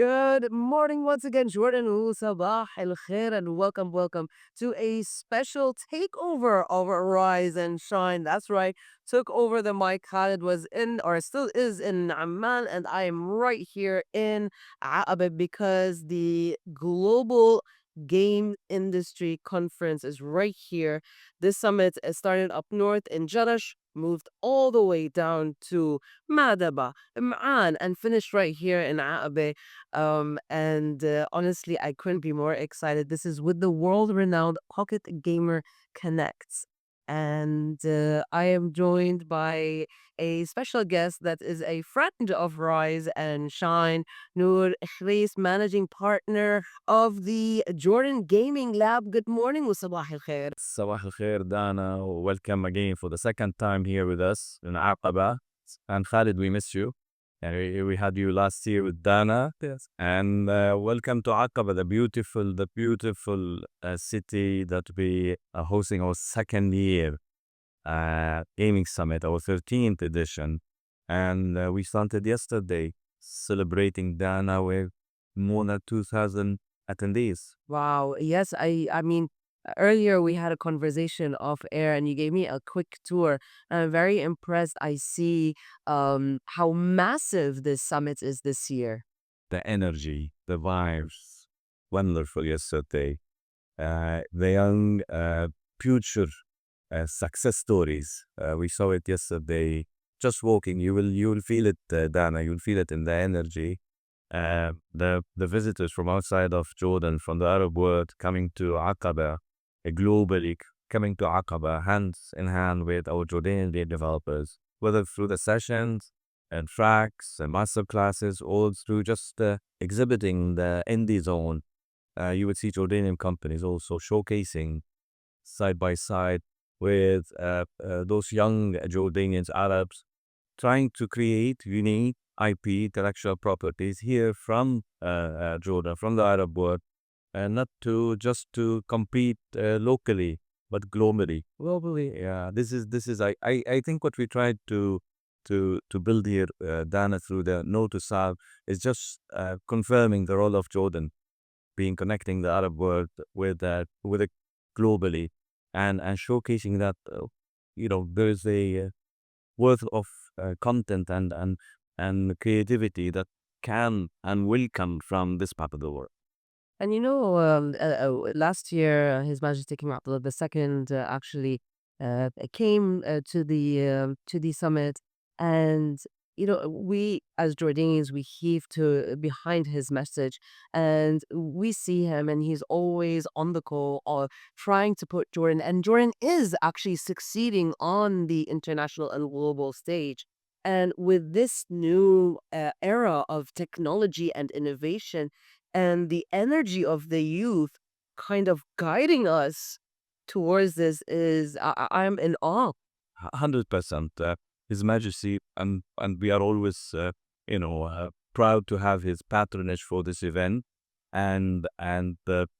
Good morning once again, Jordan. Sabah al khair and welcome to a special takeover of Rise and Shine. That's right. Took over the mic. Khalid was in or still is in Amman, and I am right here in Aqaba because the global game industry conference is right here. This summit started up north in Jarash, moved all the way down to Madaba, Imran, and finished right here in Aqaba. And honestly, I couldn't be more excited. This is with the world renowned Pocket Gamer Connects. And I am joined by a special guest that is a friend of Rise and Shine, Noor Khrais, managing partner of the Jordan Gaming Lab. Good morning, Sabah al khair. Sabah al khair, Dana. Welcome again for the second time here with us in Aqaba. And Khalid, we missed you. And we had you last year with Dana. Yes. And welcome to Aqaba, the beautiful city that we are hosting our second year gaming summit, our 13th edition. And we started yesterday celebrating Dana with more than 2,000 attendees. Wow. Yes, I mean, earlier we had a conversation off air and you gave me a quick tour. I'm very impressed. I see how massive this summit is this year. The energy, the vibes, wonderful yesterday. The young future success stories. We saw it yesterday. Just walking, you will feel it, Dana. You'll feel it in the energy. The visitors from outside of Jordan, from the Arab world, coming to Aqaba, globally coming to Aqaba, hands in hand with our Jordanian developers, whether through the sessions and tracks and master classes, or through just exhibiting the indie zone. You would see Jordanian companies also showcasing side by side with those young Jordanians, Arabs, trying to create unique IP, intellectual properties here from Jordan, from the Arab world, and not to just to compete locally, but globally. Globally, yeah. This is I think what we tried to build here, Dana, through the No to South, is just confirming the role of Jordan, being connecting the Arab world with it globally, and showcasing that there is a worth of content and creativity that can and will come from this part of the world. And last year, His Majesty King Abdullah II actually came to the summit, and we as Jordanians we heave to behind his message, and we see him, and he's always on the call, or trying to put Jordan, and Jordan is actually succeeding on the international and global stage. And with this new era of technology and innovation, and the energy of the youth kind of guiding us towards this is I'm in awe. 100%. His Majesty, and we are always, proud to have his patronage for this event. And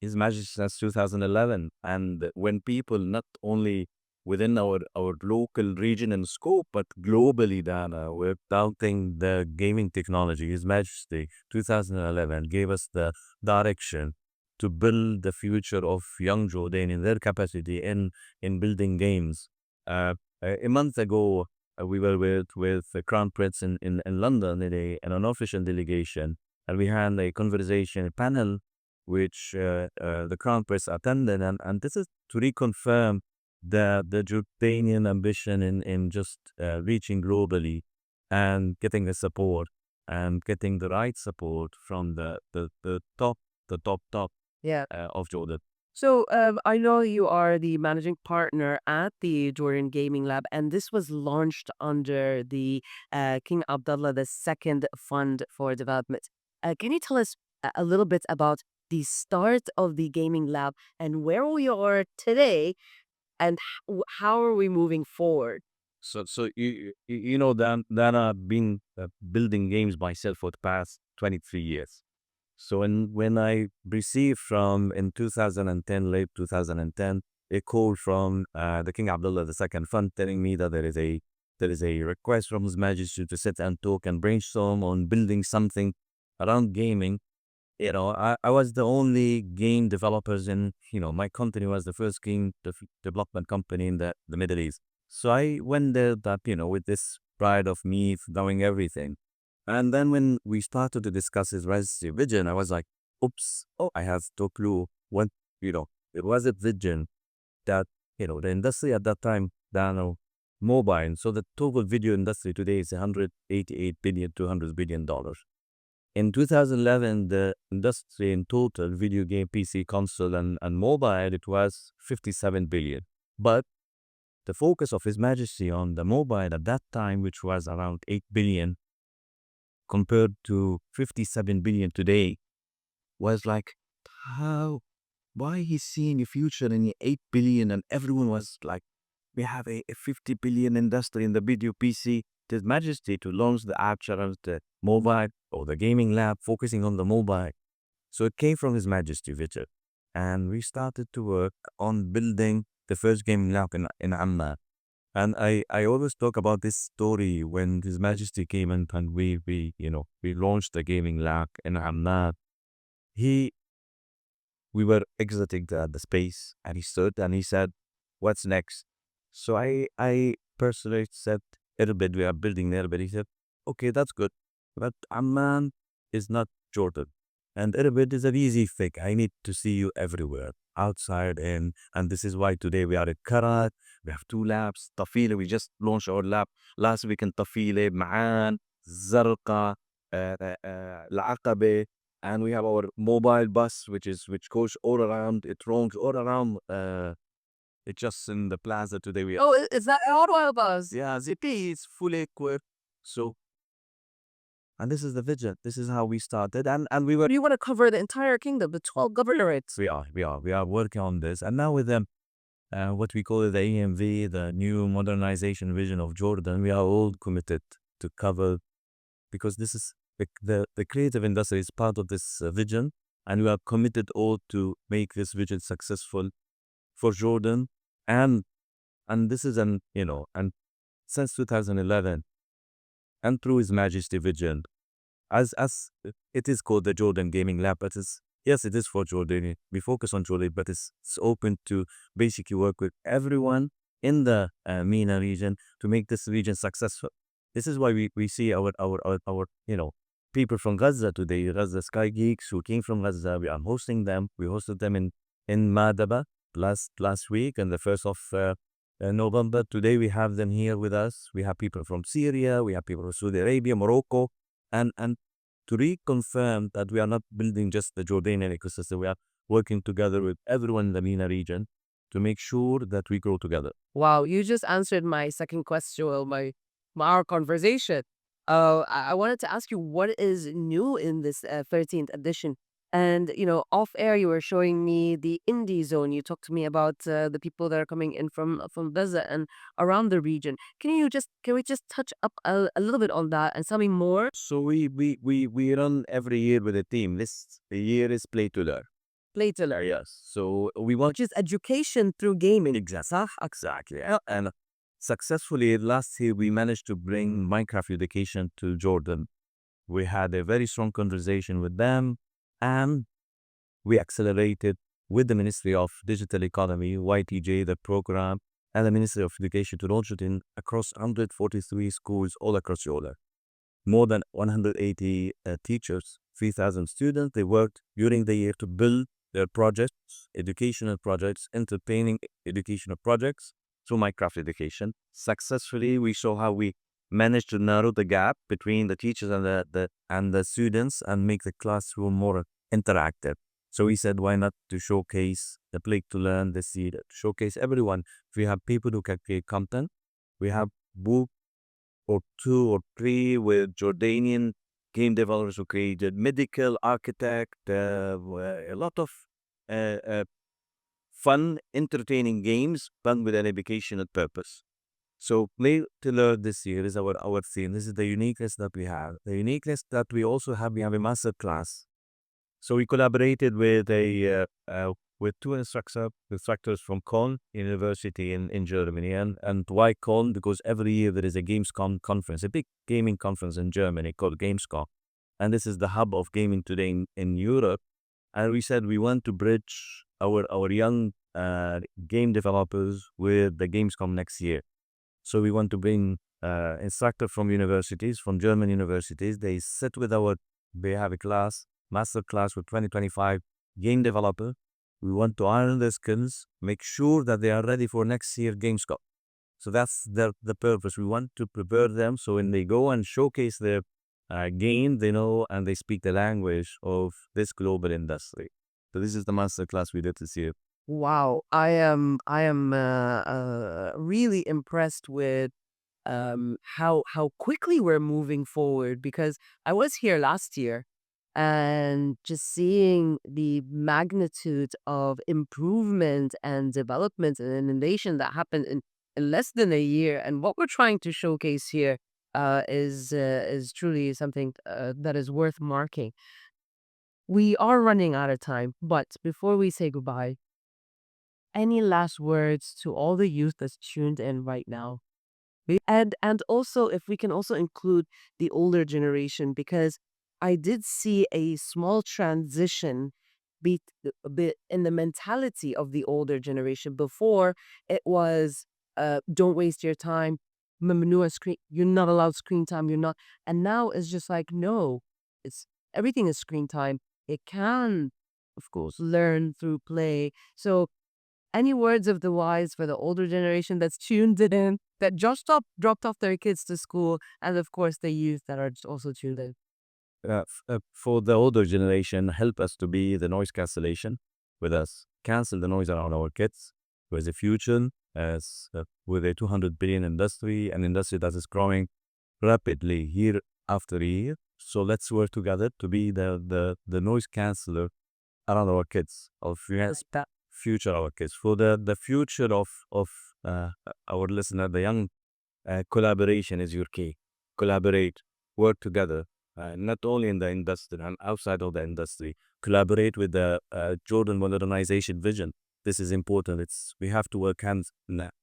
His Majesty since 2011. And when people not only within our local region and scope, but globally, Dana, we're doubting the gaming technology. His Majesty 2011 gave us the direction to build the future of young Jordan, their capacity in building games. A month ago, we were with the Crown Prince in London in an official delegation, and we had a conversation, a panel, which the Crown Prince attended, and this is to reconfirm the Jordanian ambition in just reaching globally and getting the support and getting the right support from the top Yeah. of Jordan. So I know you are the managing partner at the Jordan Gaming Lab, and this was launched under the King Abdullah II Fund for Development. Can you tell us a little bit about the start of the gaming lab and where we are today, and how are we moving forward? So Dan, I've been building games myself for the past 23 years. So when I received from in 2010, late 2010, a call from the King Abdullah II Fund telling me that there is a request from His Majesty to sit and talk and brainstorm on building something around gaming I was the only game developers in, my company was the first game development company in the Middle East. So I went there that, with this pride of me knowing everything. And then when we started to discuss his residency vision, I was like, oops, I have no clue what, it was a vision that, the industry at that time, mobile. So the total video industry today is 188 billion, $200 billion. In 2011, the industry in total, video game, PC, console, and mobile, it was 57 billion. But the focus of His Majesty on the mobile at that time, which was around 8 billion, compared to 57 billion today, was like, how, why he's seeing a future in 8 billion? And everyone was like, we have a 50 billion industry in the video PC. His Majesty to launch the app channel, the mobile or the gaming lab, focusing on the mobile. So it came from His Majesty vision. And we started to work on building the first gaming lab in Amman. And I always talk about this story when His Majesty came in and we launched the gaming lab in Amman. He we were exiting the space and he stood and he said, what's next? So I personally said, Erbil, we are building Erbil. He said, okay, that's good. But Amman is not Jordan. And Erbil is an easy thing. I need to see you everywhere, outside in. And this is why today we are at Karat. We have 2 labs. Tafile, we just launched our lab last week in Tafile, Ma'an, Zarqa, Al-Aqaba, and we have our mobile bus, which goes all around. It roams all around. It's just in the plaza today. Oh, is that Auto Buzz? Yeah, ZP is fully equipped. So, and this is the vision. This is how we started, and we were. You want to cover the entire kingdom, the 12 governorates. We are working on this, and now with them, what we call the AMV, the new modernization vision of Jordan, we are all committed to cover, because this is the creative industry is part of this vision, and we are committed all to make this vision successful for Jordan, and this is and since 2011, and through His Majesty vision, as it is called the Jordan Gaming Lab, but yes, it is for Jordan. We focus on Jordan, but it's open to basically work with everyone in the MENA region to make this region successful. This is why we see our people from Gaza today, Gaza Sky Geeks who came from Gaza. We are hosting them. We hosted them in Madaba last week and the 1st of November. Today we have them here with us. We have people from Syria. We have people from Saudi Arabia, Morocco, and to reconfirm that we are not building just the Jordanian ecosystem. We are working together with everyone in the MENA region to make sure that we grow together. Wow, you just answered my second question, well, our conversation. I wanted to ask you what is new in this 13th edition. And, off air, you were showing me the indie zone. You talked to me about the people that are coming in from Gaza and around the region. Can we just touch up a little bit on that and tell me more? So we run every year with a team. This year is Play to Learn. Play to learn. Yes. So we want Which is education through gaming. exactly. And successfully last year we managed to bring Minecraft education to Jordan. We had a very strong conversation with them, and we accelerated with the Ministry of Digital Economy, YTJ, the program, and the Ministry of Education to launch it in across 143 schools all across Jordan. More than 180 teachers, 3,000 students. They worked during the year to build their projects, educational projects, entertaining educational projects through Minecraft education. Successfully, we saw how we managed to narrow the gap between the teachers and the students and make the classroom more interactive. So we said, why not to showcase the Play to Learn this year, to showcase everyone. If we have people who can create content, we have book or 2 or 3 with Jordanian game developers who created medical, architect, a lot of fun, entertaining games, but with an educational purpose. So Play to Learn this year is our theme. This is the uniqueness that we have. The uniqueness that we also have, we have a master class. So we collaborated with 2 instructors from Köln University in Germany. And why Köln? Because every year there is a Gamescom conference, a big gaming conference in Germany called Gamescom. and this is the hub of gaming today in Europe. And we said we want to bridge our young game developers with the Gamescom next year. So we want to bring instructors from universities, from German universities. They sit with they have a class, master class with 2025 game developer. We want to iron their skills, make sure that they are ready for next year Gamescom. So that's the purpose. We want to prepare them so when they go and showcase their game, they know and they speak the language of this global industry. So this is the master class we did this year. Wow, I am really impressed with how quickly we're moving forward, because I was here last year and just seeing the magnitude of improvement and development and innovation that happened in less than a year, and what we're trying to showcase here is truly something that is worth marking. We are running out of time, but before we say goodbye, any last words to all the youth that's tuned in right now? And also, if we can also include the older generation, because I did see a small transition be a bit in the mentality of the older generation. Before, it was don't waste your time, mamnua screen, you're not allowed screen time, you're not. And now it's just like, no, it's everything is screen time. It can, of course, learn through play. So any words of the wise for the older generation that's tuned in, that just dropped off their kids to school, and of course the youth that are also tuned in? For the older generation, help us to be the noise cancellation with us. Cancel the noise around our kids. With the future, as with a 200 billion industry, an industry that is growing rapidly year after year. So let's work together to be the noise canceller around our kids, of future our kids, for the future of our listener, the young. Collaboration is your key. Collaborate, work together, not only in the industry and outside of the industry. Collaborate with the Jordan modernization vision. This is important. We have to work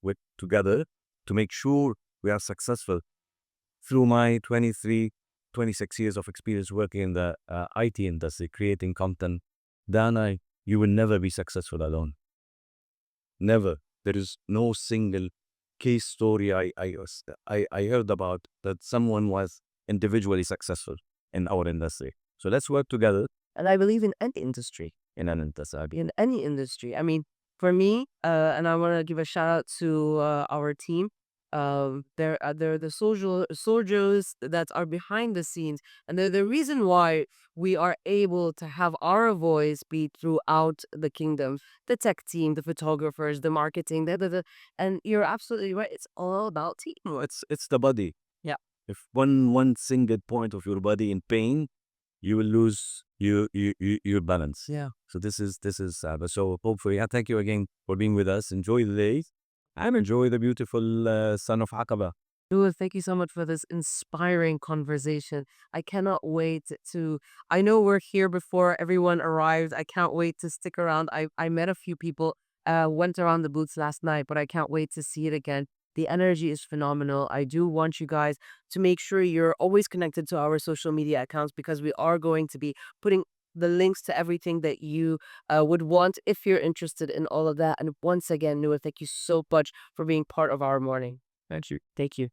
with together to make sure we are successful. Through my 23, 26 years of experience working in the IT industry, creating content, Dana, you will never be successful alone. Never. There is no single case story I heard about that someone was individually successful in our industry. So let's work together And I believe in any industry. in an industry. In any industry. I mean, for me, and I want to give a shout out to our team. They're the social soldiers that are behind the scenes, and they're the reason why we are able to have our voice be throughout the kingdom. The tech team, the photographers, the marketing, and you're absolutely right. It's all about team. No, it's the body. Yeah. If one single point of your body in pain, you will lose your balance. Yeah. So this is so hopefully, and thank you again for being with us. Enjoy the day and enjoy the beautiful sun of Aqaba. Louis, thank you so much for this inspiring conversation. I cannot wait to. I know we're here before everyone arrived. I can't wait to stick around. I met a few people, went around the booths last night, but I can't wait to see it again. The energy is phenomenal. I do want you guys to make sure you're always connected to our social media accounts, because we are going to be putting the links to everything that you would want if you're interested in all of that. And once again, Noor, thank you so much for being part of our morning. Thank you. Thank you.